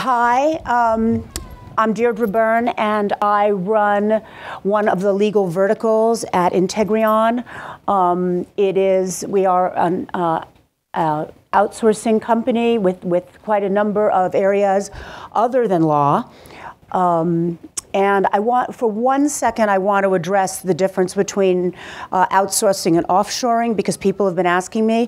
Hi, I'm Deirdre Byrne, and I run one of the legal verticals at Integreon. We are an outsourcing company with quite a number of areas other than law. And for 1 second, I want to address the difference between outsourcing and offshoring, because people have been asking me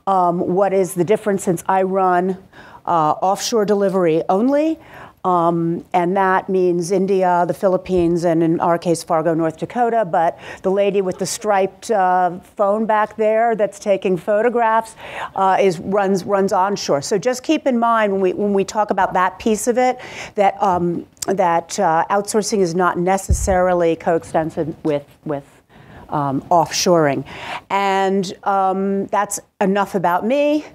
what is the difference, since I run offshore delivery only. And that means India, the Philippines, and in our case, Fargo, North Dakota. But the lady with the striped phone back there that's taking photographs runs onshore. So just keep in mind when we talk about that piece of it, that outsourcing is not necessarily coextensive with offshoring. And that's enough about me.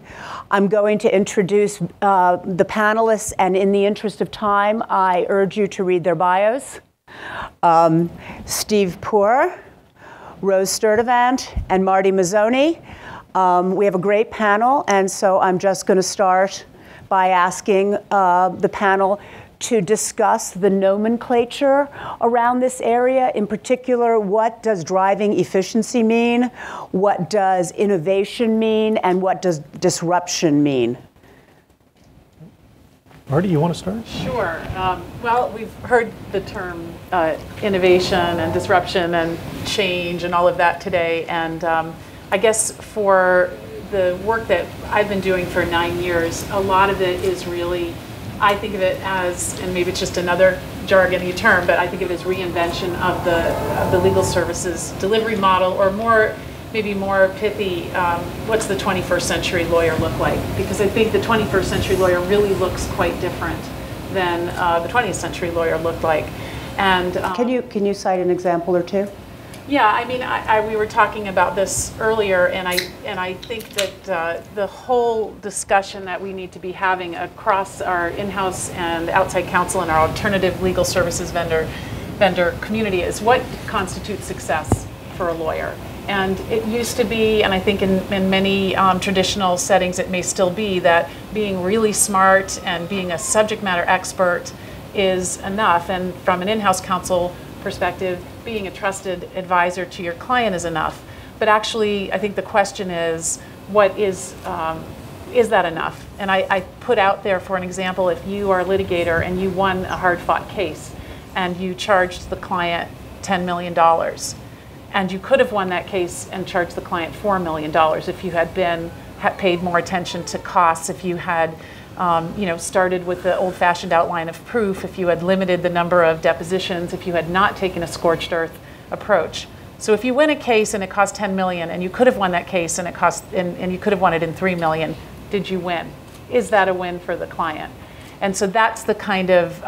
I'm going to introduce the panelists, and in the interest of time, I urge you to read their bios. Steve Poor, Rose Sturtevant, and Martha Mazzone. We have a great panel, and so I'm just going to start by asking the panel to discuss the nomenclature around this area. In particular, what does driving efficiency mean? What does innovation mean? And what does disruption mean? Marty, you want to start? Sure. Well, we've heard the term innovation and disruption and change and all of that today. And I guess for the work that I've been doing for 9 years, a lot of it is really, I think of it as, and maybe it's just another jargony term, but I think of it as reinvention of the legal services delivery model, or maybe more pithy, what's the 21st century lawyer look like? Because I think the 21st century lawyer really looks quite different than the 20th century lawyer looked like. And can you cite an example or two? Yeah, I mean, we were talking about this earlier, and I think that the whole discussion that we need to be having across our in-house and outside counsel and our alternative legal services vendor community is what constitutes success for a lawyer. And it used to be, and I think in many traditional settings it may still be, that being really smart and being a subject matter expert is enough. And from an in-house counsel perspective, being a trusted advisor to your client is enough. But actually, I think the question is, what is that enough? And I put out there, for an example, if you are a litigator and you won a hard-fought case and you charged the client $10 million, and you could have won that case and charged the client $4 million if you had paid more attention to costs, if you had started with the old-fashioned outline of proof, if you had limited the number of depositions, if you had not taken a scorched earth approach. So if you win a case and it cost $10 million, and you could have won that case and and you could have won it in $3 million, did you win? Is that a win for the client? And so that's the kind of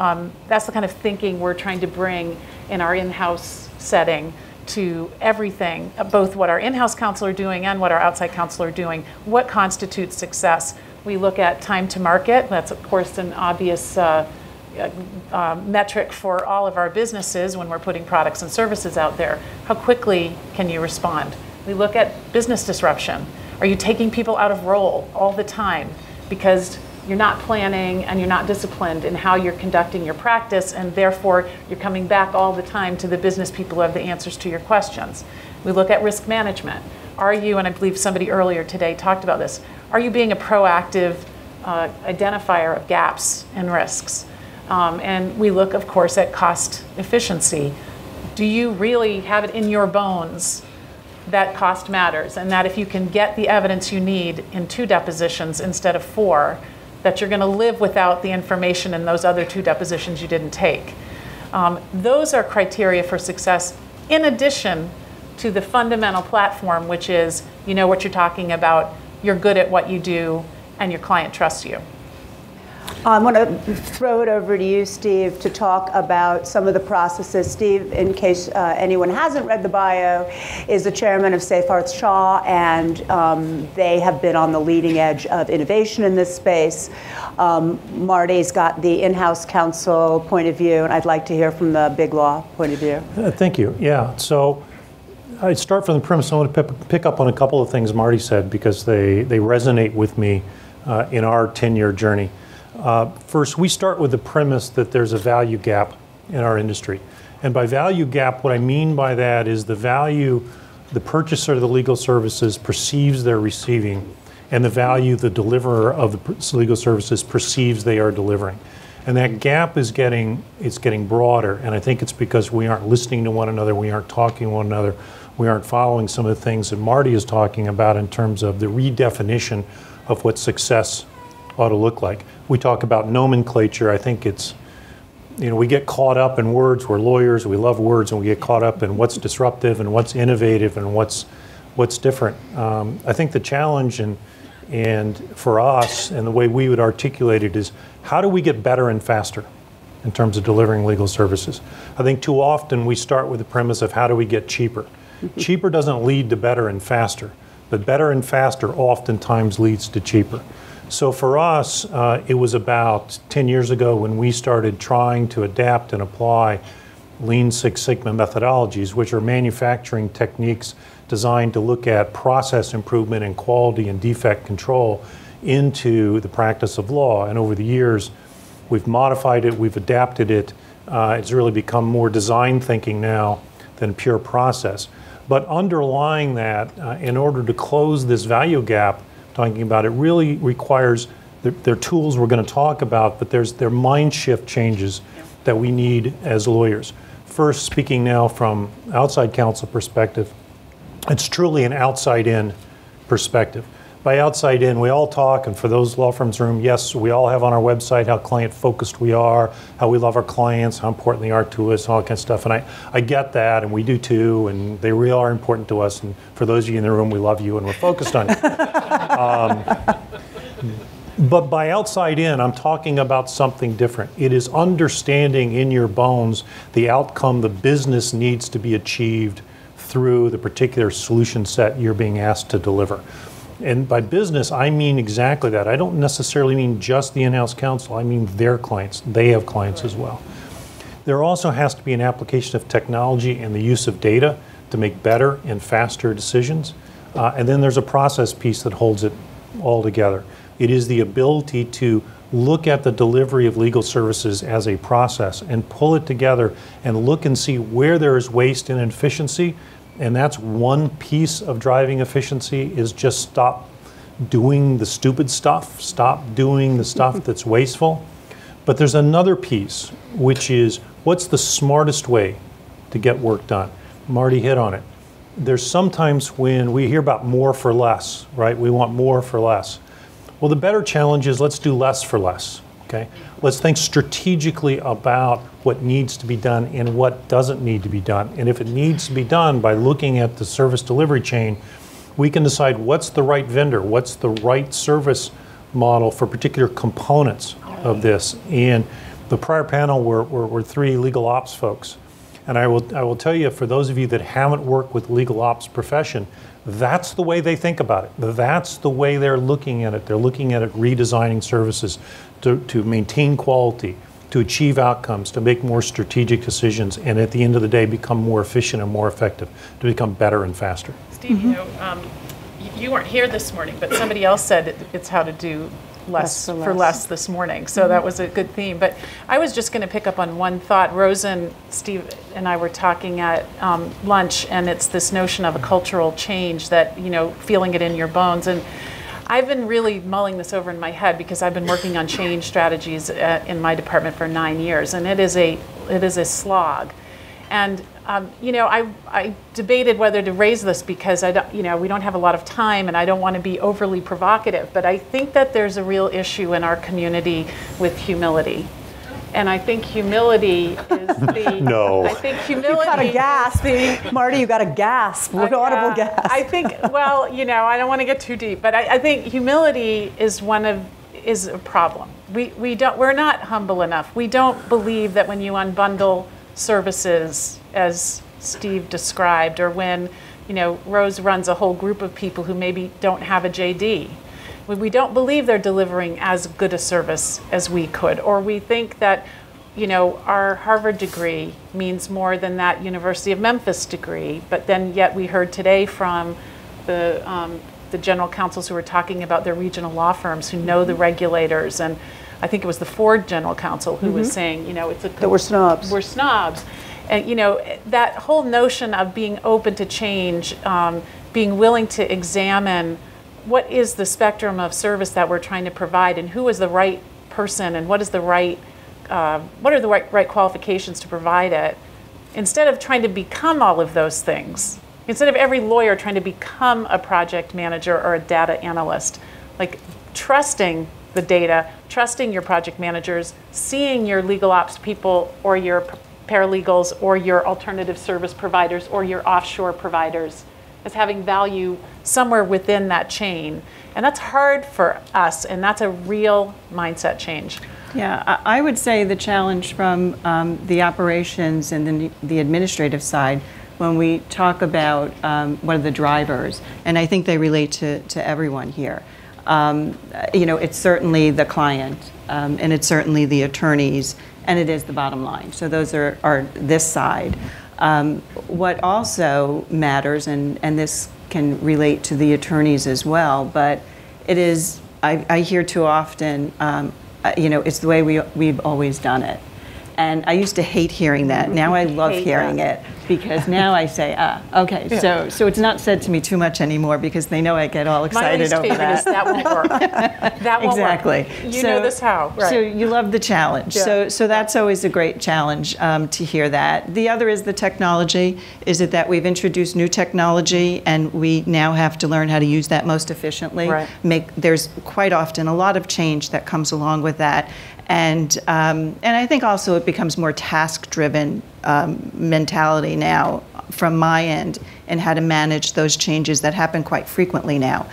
thinking we're trying to bring in our in-house setting to everything, both what our in-house counsel are doing and what our outside counsel are doing. What constitutes success? We look at time to market. That's, of course, an obvious metric for all of our businesses when we're putting products and services out there. How quickly can you respond? We look at business disruption. Are you taking people out of role all the time because you're not planning and you're not disciplined in how you're conducting your practice, and therefore you're coming back all the time to the business people who have the answers to your questions? We look at risk management. Are you, and I believe somebody earlier today talked about this, are you being a proactive identifier of gaps and risks? And we look, of course, at cost efficiency. Do you really have it in your bones that cost matters, and that if you can get the evidence you need in 2 depositions instead of 4, that you're going to live without the information in those other 2 depositions you didn't take? Those are criteria for success, in addition to the fundamental platform, which is you know what you're talking about, you're good at what you do, and your client trusts you. I'm going to throw it over to you, Steve, to talk about some of the processes. Steve, in case anyone hasn't read the bio, is the chairman of Seyfarth Shaw, and they have been on the leading edge of innovation in this space. Marty's got the in-house counsel point of view, and I'd like to hear from the big law point of view. Thank you. Yeah, so I'd start from the premise. I want to pick up on a couple of things Marty said, because they resonate with me in our 10-year journey. First, we start with the premise that there's a value gap in our industry. And by value gap, what I mean by that is the value the purchaser of the legal services perceives they're receiving and the value the deliverer of the legal services perceives they are delivering. And that gap is getting broader, and I think it's because we aren't listening to one another, we aren't talking to one another, we aren't following some of the things that Marty is talking about in terms of the redefinition of what success ought to look like. We talk about nomenclature. I think it's, we get caught up in words. We're lawyers, we love words, and we get caught up in what's disruptive and what's innovative and what's different. I think the challenge and for us, and the way we would articulate it, is how do we get better and faster in terms of delivering legal services? I think too often we start with the premise of how do we get cheaper. Cheaper doesn't lead to better and faster, but better and faster oftentimes leads to cheaper. So for us, it was about 10 years ago when we started trying to adapt and apply Lean Six Sigma methodologies, which are manufacturing techniques designed to look at process improvement and quality and defect control into the practice of law. And over the years, we've modified it, we've adapted it. It's really become more design thinking now than pure process. But underlying that, in order to close this value gap, talking about it really requires, there are tools we're going to talk about, but there are mind shift changes that we need as lawyers. First, speaking now from outside counsel perspective, it's truly an outside-in perspective. By outside in, we all talk, and for those law firms in the room, yes, we all have on our website how client-focused we are, how we love our clients, how important they are to us, all that kind of stuff. And I get that, and we do too, and they really are important to us. And for those of you in the room, we love you, and we're focused on you. But by outside in, I'm talking about something different. It is understanding in your bones the outcome the business needs to be achieved through the particular solution set you're being asked to deliver. And by business, I mean exactly that. I don't necessarily mean just the in-house counsel. I mean their clients. They have clients as well. There also has to be an application of technology and the use of data to make better and faster decisions. And then there's a process piece that holds it all together. It is the ability to look at the delivery of legal services as a process and pull it together and look and see where there is waste and inefficiency. And that's one piece of driving efficiency, is just stop doing the stupid stuff, stop doing the stuff that's wasteful. But there's another piece, which is what's the smartest way to get work done? Marty hit on it. There's sometimes when we hear about more for less, right? We want more for less. Well, the better challenge is let's do less for less, okay? Let's think strategically about what needs to be done and what doesn't need to be done. And if it needs to be done by looking at the service delivery chain, we can decide what's the right vendor, what's the right service model for particular components of this. And the prior panel were three legal ops folks. And I will tell you, for those of you that haven't worked with legal ops profession, that's the way they think about it. That's the way they're looking at it. They're looking at it redesigning services to maintain quality, to achieve outcomes, to make more strategic decisions, and at the end of the day, become more efficient and more effective, to become better and faster. Steve, you weren't here this morning, but somebody else said it's how to do less for less this morning. So that was a good theme. But I was just going to pick up on one thought. Rose and Steve and I were talking at lunch, and it's this notion of a cultural change that, feeling it in your bones. And I've been really mulling this over in my head because I've been working on change strategies in my department for 9 years, and it is a slog. And I debated whether to raise this because we don't have a lot of time, and I don't want to be overly provocative. But I think that there's a real issue in our community with humility, and I think humility is the. No. I think humility. You got a gasp, Marty. You got a gasp. An audible gasp. I think. Well, I don't want to get too deep, but I think humility is a problem. We're not humble enough. We don't believe that when you unbundle services, as Steve described, or when Rose runs a whole group of people who maybe don't have a JD, we don't believe they're delivering as good a service as we could, or we think that our Harvard degree means more than that University of Memphis degree. But then yet we heard today from the general counsels who were talking about their regional law firms who know the regulators, and I think it was the Ford general counsel who was saying, you know, that we're snobs. We're snobs. And, you know, that whole notion of being open to change, being willing to examine what is the spectrum of service that we're trying to provide, and who is the right person, and what is the right, what are the right qualifications to provide it, instead of trying to become all of those things. Instead of every lawyer trying to become a project manager or a data analyst, like trusting the data, trusting your project managers, seeing your legal ops people or your paralegals or your alternative service providers or your offshore providers as having value somewhere within that chain. And that's hard for us, and that's a real mindset change. Yeah, I would say the challenge from the operations and then the administrative side, when we talk about what are the drivers, and I think they relate to everyone here. You know, it's certainly the client, and it's certainly the attorneys, and it is the bottom line. So those are this side. What also matters, and this can relate to the attorneys as well, but it is, I hear too often, you know, it's the way we've always done it. And I used to hate hearing that. Now I love hearing it, because now I say, okay, so it's not said to me too much anymore, because they know I get all excited over that. My least favorite is that won't work. That won't exactly. work. You know this how. Right. So you love the challenge. Yeah. So that's always a great challenge to hear that. The other is the technology. Is it that we've introduced new technology and we now have to learn how to use that most efficiently? Right. There's quite often a lot of change that comes along with that. And I think also it becomes more task-driven mentality now from my end, and how to manage those changes that happen quite frequently now.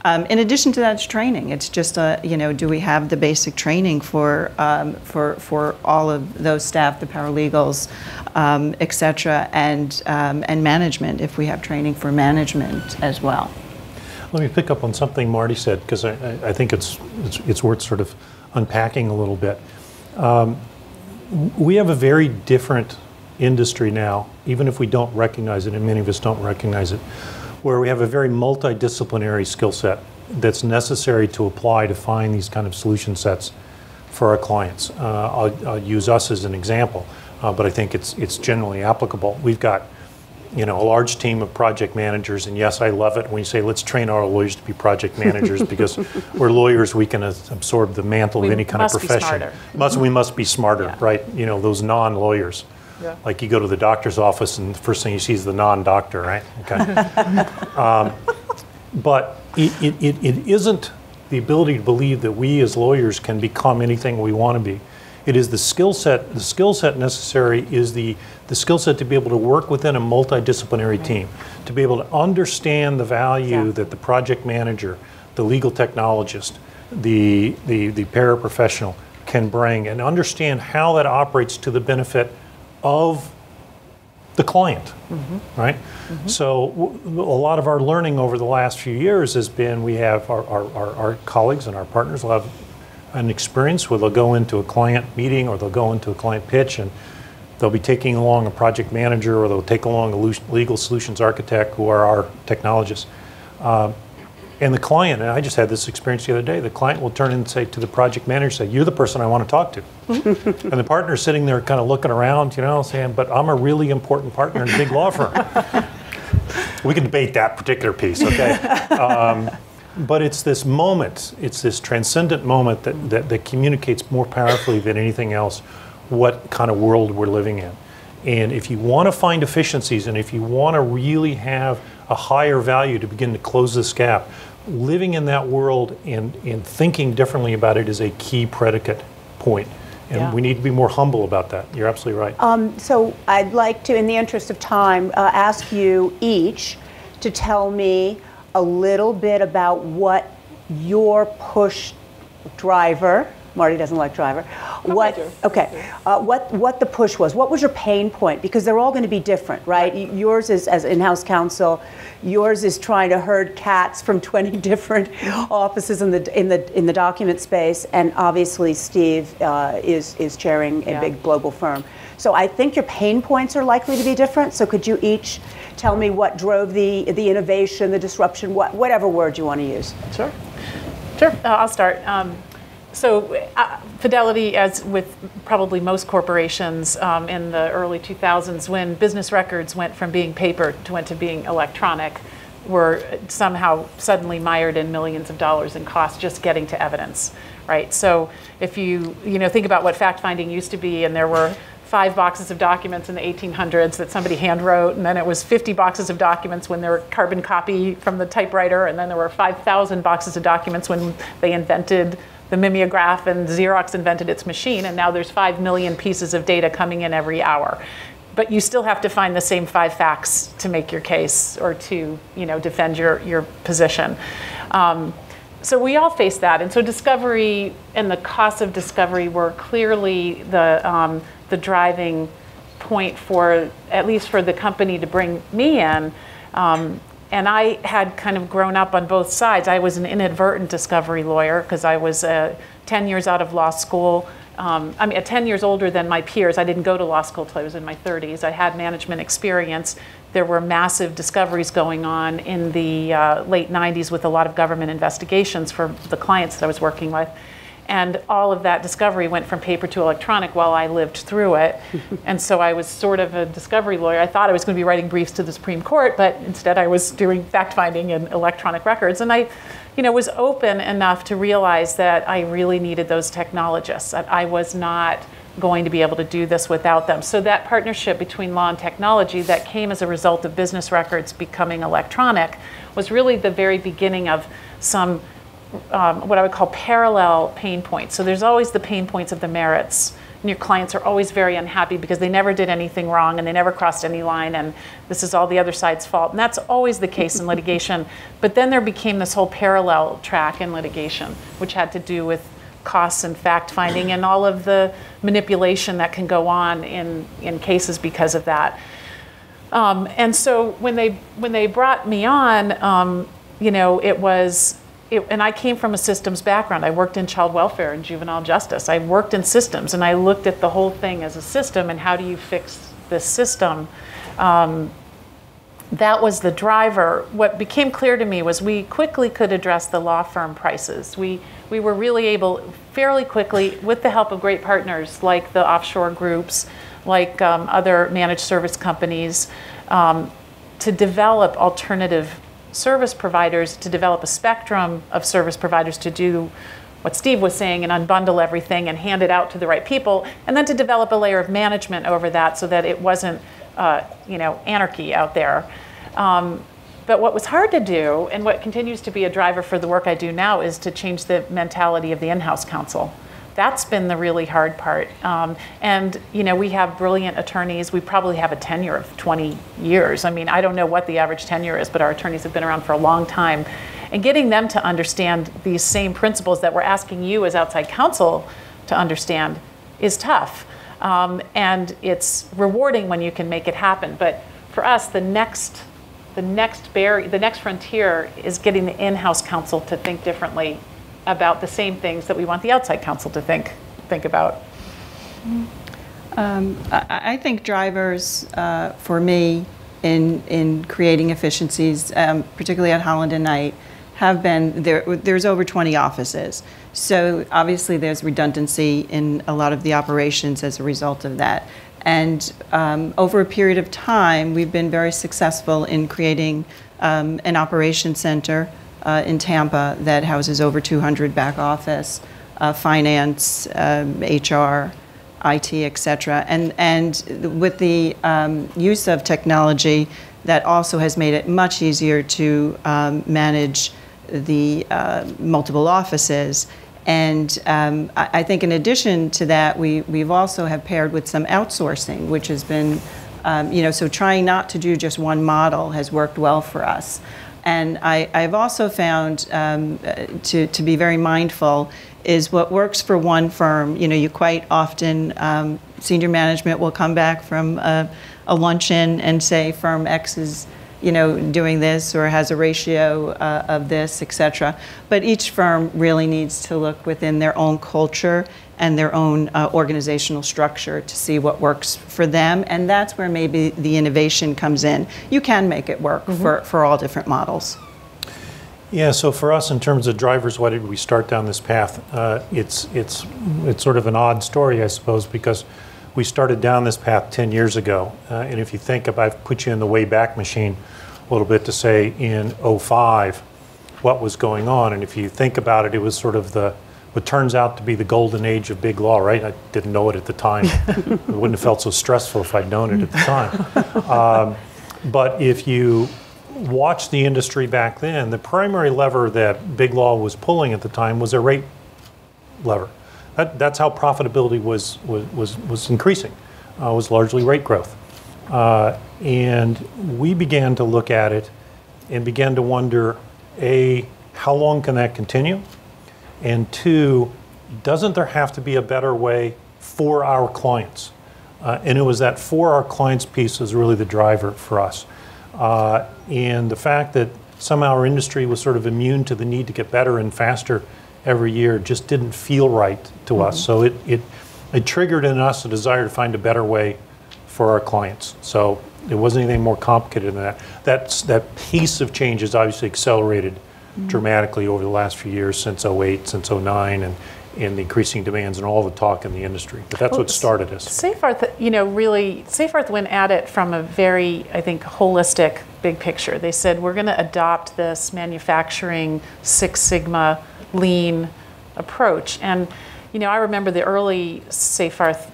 In addition to that, it's training. It's just you know, do we have the basic training for all of those staff, the paralegals, et cetera, and management, if we have training for management as well. Let me pick up on something Marty said, because I think it's worth sort of unpacking a little bit. We have a very different industry now, even if we don't recognize it, and many of us don't recognize it, where we have a very multidisciplinary skill set that's necessary to apply to find these kind of solution sets for our clients. I'll use us as an example, but I think it's generally applicable. We've got, you know, a large team of project managers, and yes, I love it when you say, let's train our lawyers to be project managers, because we're lawyers, we can absorb the mantle of any kind of profession. We must be smarter, right? You know, those non-lawyers. Yeah. Like you go to the doctor's office and the first thing you see is the non-doctor, right? Okay. But it isn't the ability to believe that we as lawyers can become anything we want to be. It is the skill set. The skill set necessary is the skill set to be able to work within a multidisciplinary team, to be able to understand the value that the project manager, the legal technologist, the paraprofessional can bring, and understand how that operates to the benefit of the client, right? So a lot of our learning over the last few years has been, we have our colleagues and our partners will have an experience where they'll go into a client meeting or they'll go into a client pitch, and they'll be taking along a project manager, or they'll take along a legal solutions architect who are our technologists. And the client, and I just had this experience the other day, the client will turn and say to the project manager, say, you're the person I want to talk to. And the partner's sitting there kind of looking around, you know, saying, but I'm a really important partner in a big law firm. We can debate that particular piece, okay? But it's this moment, it's this transcendent moment that communicates more powerfully than anything else what kind of world we're living in. And if you want to find efficiencies, and if you want to really have a higher value to begin to close this gap, living in that world and thinking differently about it is a key predicate point. And we need to be more humble about that. You're absolutely right. So I'd like to, in the interest of time, ask you each to tell me a little bit about what your push driver, Marty doesn't like driver, what the push was. What was your pain point? Because they're all going to be different, right? Yours is as in-house counsel. Yours is trying to herd cats from 20 different offices in the document space, and obviously Steve is chairing a big global firm. So I think your pain points are likely to be different. So could you each tell me what drove the innovation, the disruption, whatever word you want to use? Sure. I'll start. Fidelity, as with probably most corporations in the early 2000s, when business records went from being paper to being electronic, were somehow suddenly mired in millions of dollars in cost just getting to evidence, right? So if you think about what fact-finding used to be, and there were 5 boxes of documents in the 1800s that somebody hand wrote, and then it was 50 boxes of documents when they were carbon copy from the typewriter, and then there were 5,000 boxes of documents when they invented the mimeograph and Xerox invented its machine, and now there's 5 million pieces of data coming in every hour. But you still have to find the same 5 facts to make your case or to defend your position. So we all face that, and so discovery and the cost of discovery were clearly the driving point for, at least for the company to bring me in. And I had kind of grown up on both sides. I was an inadvertent discovery lawyer because I was 10 years out of law school. 10 years older than my peers. I didn't go to law school until I was in my 30s. I had management experience. There were massive discoveries going on in the late 90s with a lot of government investigations for the clients that I was working with. And all of that discovery went from paper to electronic while I lived through it. And so I was sort of a discovery lawyer. I thought I was going to be writing briefs to the Supreme Court, but instead I was doing fact-finding in electronic records. And I was open enough to realize that I really needed those technologists. That I was not going to be able to do this without them. So that partnership between law and technology that came as a result of business records becoming electronic was really the very beginning of some what I would call parallel pain points. So there's always the pain points of the merits, and your clients are always very unhappy because they never did anything wrong and they never crossed any line, and this is all the other side's fault. And that's always the case in litigation. But then there became this whole parallel track in litigation, which had to do with costs and fact-finding and all of the manipulation that can go on in cases because of that. And so when they brought me on, and I came from a systems background. I worked in child welfare and juvenile justice. I worked in systems, and I looked at the whole thing as a system, and how do you fix this system? That was the driver. What became clear to me was we quickly could address the law firm prices. We were really able, fairly quickly, with the help of great partners like the offshore groups, like other managed service companies, to develop alternative service providers, to develop a spectrum of service providers to do what Steve was saying and unbundle everything and hand it out to the right people, and then to develop a layer of management over that so that it wasn't anarchy out there. But what was hard to do, and what continues to be a driver for the work I do now, is to change the mentality of the in-house counsel. That's been the really hard part. And we have brilliant attorneys. We probably have a tenure of 20 years. I mean, I don't know what the average tenure is, but our attorneys have been around for a long time. And getting them to understand these same principles that we're asking you as outside counsel to understand is tough. And it's rewarding when you can make it happen. But for us, the next frontier is getting the in-house counsel to think differently about the same things that we want the outside counsel to think about. I think drivers for me in creating efficiencies, particularly at Holland and Knight, have been there's over 20 offices. So obviously there's redundancy in a lot of the operations as a result of that. And over a period of time, we've been very successful in creating an operations center in Tampa that houses over 200 back office, finance, HR, IT, et cetera. And with the use of technology, that also has made it much easier to manage the multiple offices. And I think in addition to that, we've also have paired with some outsourcing, which has been, so trying not to do just one model has worked well for us. And I've also found to be very mindful is what works for one firm. You quite often, senior management will come back from a luncheon and say firm X is doing this or has a ratio of this, et cetera. But each firm really needs to look within their own culture and their own organizational structure to see what works for them. And that's where maybe the innovation comes in. You can make it work for all different models. Yeah, so for us, in terms of drivers, why did we start down this path? It's sort of an odd story, I suppose, because we started down this path 10 years ago. And if you think about, I've put you in the Wayback Machine a little bit to say in '05 what was going on. And if you think about it, it was sort of what turns out to be the golden age of big law, right? I didn't know it at the time. It wouldn't have felt so stressful if I'd known it at the time. But if you watch the industry back then, the primary lever that big law was pulling at the time was a rate lever. That's how profitability was increasing, was largely rate growth. And we began to look at it and began to wonder, A, how long can that continue? And two, doesn't there have to be a better way for our clients? And it was that for our clients piece is really the driver for us. And the fact that somehow our industry was sort of immune to the need to get better and faster every year just didn't feel right to us. So it triggered in us a desire to find a better way for our clients. So it wasn't anything more complicated than that. That pace of change has obviously accelerated dramatically over the last few years, since '08, since '09, and the increasing demands and all the talk in the industry. But that's what started us. Seyfarth, Seyfarth went at it from a very, I think, holistic big picture. They said, we're going to adopt this manufacturing Six Sigma lean approach. And, I remember the early Seyfarth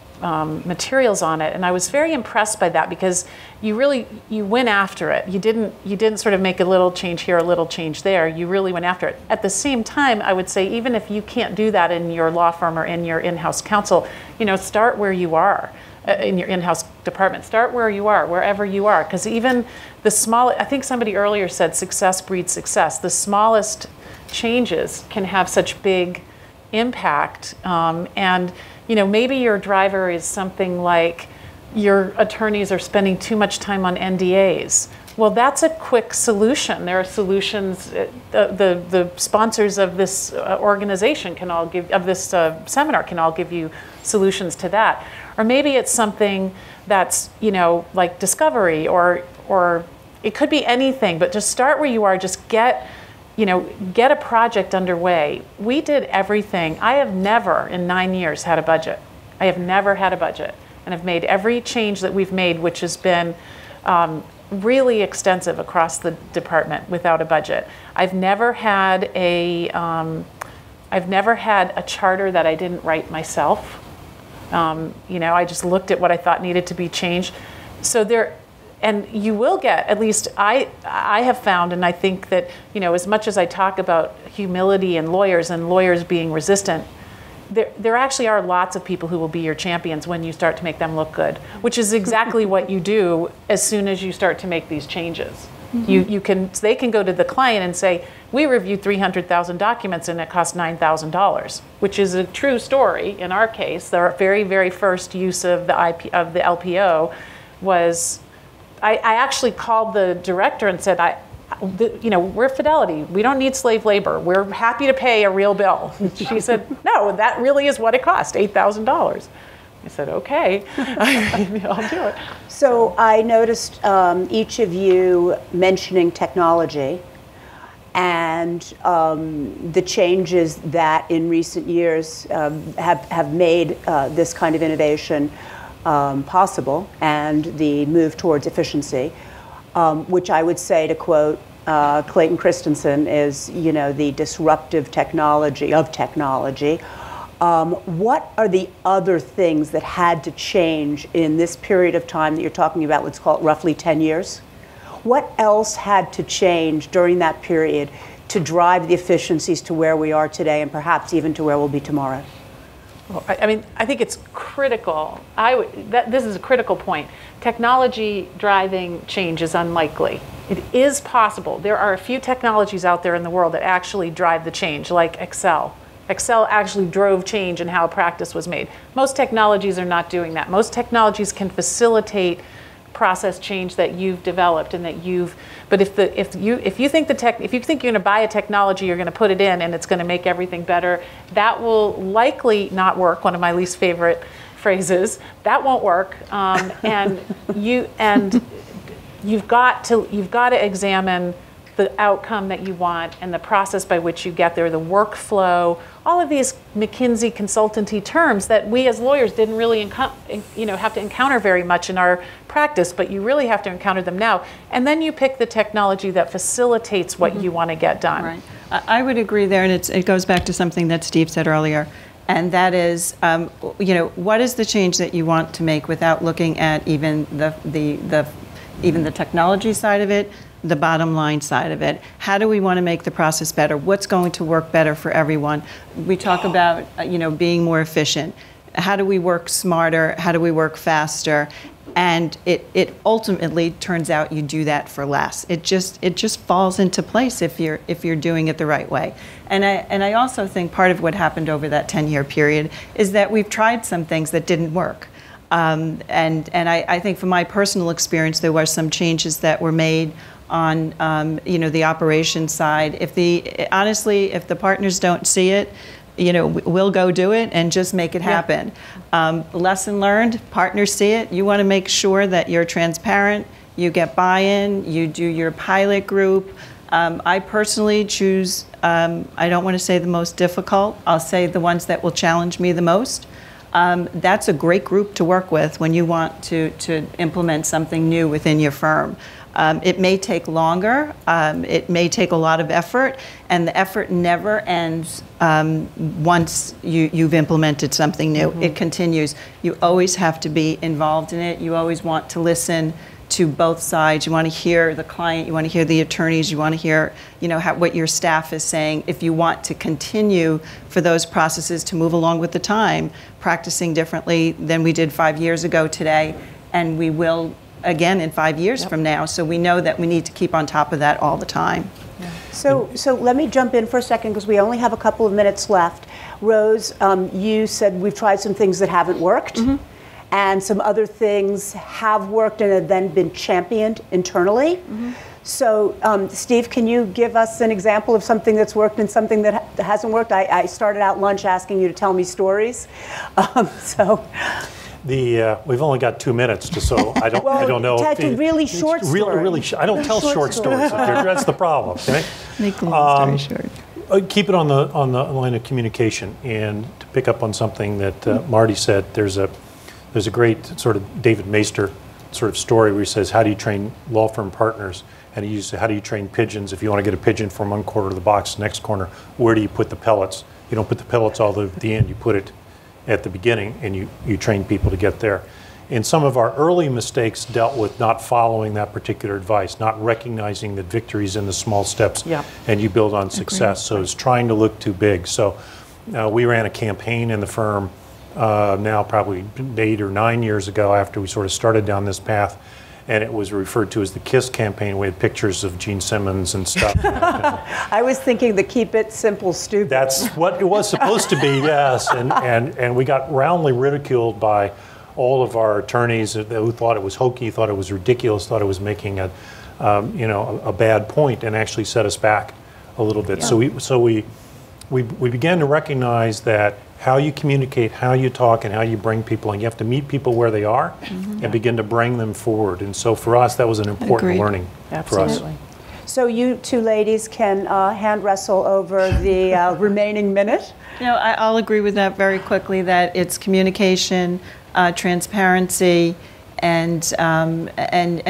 materials on it, and I was very impressed by that, because you went after it. You didn't sort of make a little change here, a little change there. You really went after it. At the same time, I would say, even if you can't do that in your law firm or in your in-house counsel, start where you are in your in-house department. Start where you are, wherever you are, because even the small, I think somebody earlier said success breeds success. The smallest changes can have such big impact, and maybe your driver is something like your attorneys are spending too much time on NDAs. Well, that's a quick solution. There are solutions. The sponsors of this organization can all give, of this seminar can all give you solutions to that. Or maybe it's something that's, like discovery, or it could be anything, but just start where you are. Just get a project underway. We did everything. I have never in 9 years had a budget. I have never had a budget. And I've made every change that we've made, which has been really extensive across the department, without a budget. I've never had a charter that I didn't write myself. I just looked at what I thought needed to be changed. So and you will get, at least I have found, and I think that, as much as I talk about humility and lawyers being resistant, there actually are lots of people who will be your champions when you start to make them look good, which is exactly what you do as soon as you start to make these changes. They can go to the client and say, we reviewed 300,000 documents and it cost $9,000, which is a true story in our case. The very, very first use of the LPO was, I actually called the director and said, we're Fidelity. We don't need slave labor. We're happy to pay a real bill. She said, no, that really is what it cost, $8,000. I said, okay, I'll do it. So I noticed each of you mentioning technology and the changes that in recent years have made this kind of innovation possible, and the move towards efficiency, which I would say, to quote Clayton Christensen, is the disruptive technology of technology. What are the other things that had to change in this period of time that you're talking about? Let's call it roughly 10 years. What else had to change during that period to drive the efficiencies to where we are today, and perhaps even to where we'll be tomorrow? Well, I think it's critical. This is a critical point. Technology driving change is unlikely. It is possible. There are a few technologies out there in the world that actually drive the change, like Excel. Excel actually drove change in how practice was made. Most technologies are not doing that. Most technologies can facilitate process change that you've developed and that you've. But if you think you're going to buy a technology, you're going to put it in and it's going to make everything better, that will likely not work. One of my least favorite phrases. That won't work. You've got to examine the outcome that you want and the process by which you get there, the workflow, all of these McKinsey consultancy terms that we as lawyers didn't really have to encounter very much in our practice, but you really have to encounter them now. And then you pick the technology that facilitates what you want to get done. Right. I would agree there, and it goes back to something that Steve said earlier, and that is, what is the change that you want to make without looking at even the technology side of it, the bottom line side of it. How do we want to make the process better? What's going to work better for everyone? We talk about being more efficient. How do we work smarter? How do we work faster? And it ultimately turns out you do that for less. It just falls into place if you're doing it the right way. And I also think part of what happened over that 10-year period is that we've tried some things that didn't work. And I think from my personal experience, there were some changes that were made on the operations side. Honestly, if the partners don't see it, we'll go do it and just make it happen. Lesson learned, partners see it. You want to make sure that you're transparent, you get buy-in, you do your pilot group. I personally choose, I don't want to say the most difficult, I'll say the ones that will challenge me the most. That's a great group to work with when you want to implement something new within your firm. It may take longer, it may take a lot of effort, and the effort never ends once you've implemented something new. It continues. You always have to be involved in it. You always want to listen to both sides. You want to hear the client, you want to hear the attorneys, you want to hear what your staff is saying. If you want to continue for those processes to move along with the time, practicing differently than we did 5 years ago today, and we will again in 5 years from now. So we know that we need to keep on top of that all the time. Yeah. So let me jump in for a second because we only have a couple of minutes left. Rose, you said we've tried some things that haven't worked, and some other things have worked and have then been championed internally. So Steve, can you give us an example of something that's worked and something that hasn't worked? I started out lunch asking you to tell me stories. We've only got 2 minutes, so I don't know. Ted, really short stories. I don't tell short stories. That's the problem. Okay? Make the long story short. Keep it on the line of communication, and to pick up on something that Marty said, there's a great sort of David Maister sort of story where he says, how do you train law firm partners? And he uses, how do you train pigeons? If you want to get a pigeon from one corner of the box, next corner, where do you put the pellets? You don't put the pellets all the way at the end. You put it at the beginning, and you train people to get there. And some of our early mistakes dealt with not following that particular advice, not recognizing that victory is in the small steps, and you build on success. So it's trying to look too big. So we ran a campaign in the firm now probably 8 or 9 years ago after we sort of started down this path, and it was referred to as the KISS campaign. We had pictures of Gene Simmons and stuff. I was thinking the keep it simple, stupid. That's what it was supposed to be, yes. And we got roundly ridiculed by all of our attorneys who thought it was hokey, thought it was ridiculous, thought it was making a bad point, and actually set us back a little bit. Yeah. So we began to recognize that how you communicate, how you talk, and how you bring people, and you have to meet people where they are and begin to bring them forward. And so for us, that was an important learning for us. So you two ladies can hand wrestle over the remaining minute. I'll agree with that very quickly, that it's communication, transparency, and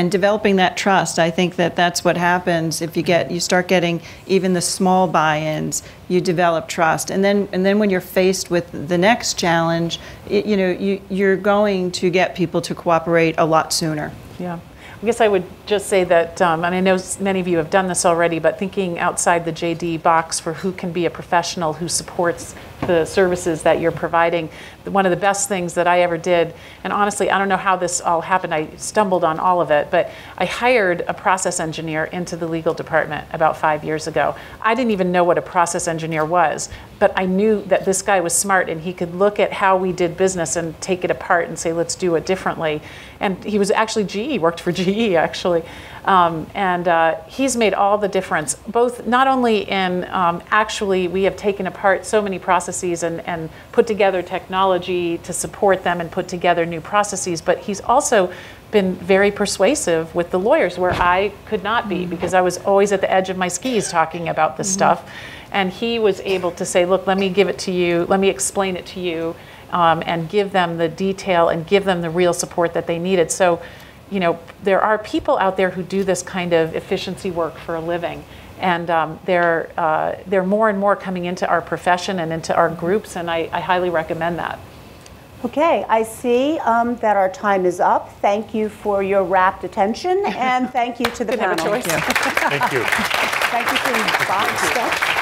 developing that trust. I think that's what happens if you start getting even the small buy-ins. You develop trust, and then when you're faced with the next challenge, you're going to get people to cooperate a lot sooner. Yeah. I guess I would just say that, and I know many of you have done this already, but thinking outside the JD box for who can be a professional who supports the services that you're providing. One of the best things that I ever did, and honestly, I don't know how this all happened, I stumbled on all of it, but I hired a process engineer into the legal department about 5 years ago. I didn't even know what a process engineer was, but I knew that this guy was smart and he could look at how we did business and take it apart and say, let's do it differently. And he was actually GE, worked for GE actually. He's made all the difference, both not only in actually we have taken apart so many processes and put together technology to support them and put together new processes, but he's also been very persuasive with the lawyers where I could not be because I was always at the edge of my skis talking about this stuff. And he was able to say, look, let me give it to you, let me explain it to you, and give them the detail and give them the real support that they needed. So, you know, there are people out there who do this kind of efficiency work for a living. And they're more and more coming into our profession and into our groups, and I highly recommend that. Okay, I see that our time is up. Thank you for your rapt attention, and thank you to the panel. Have a choice. Thank you. Thank you for your stuff.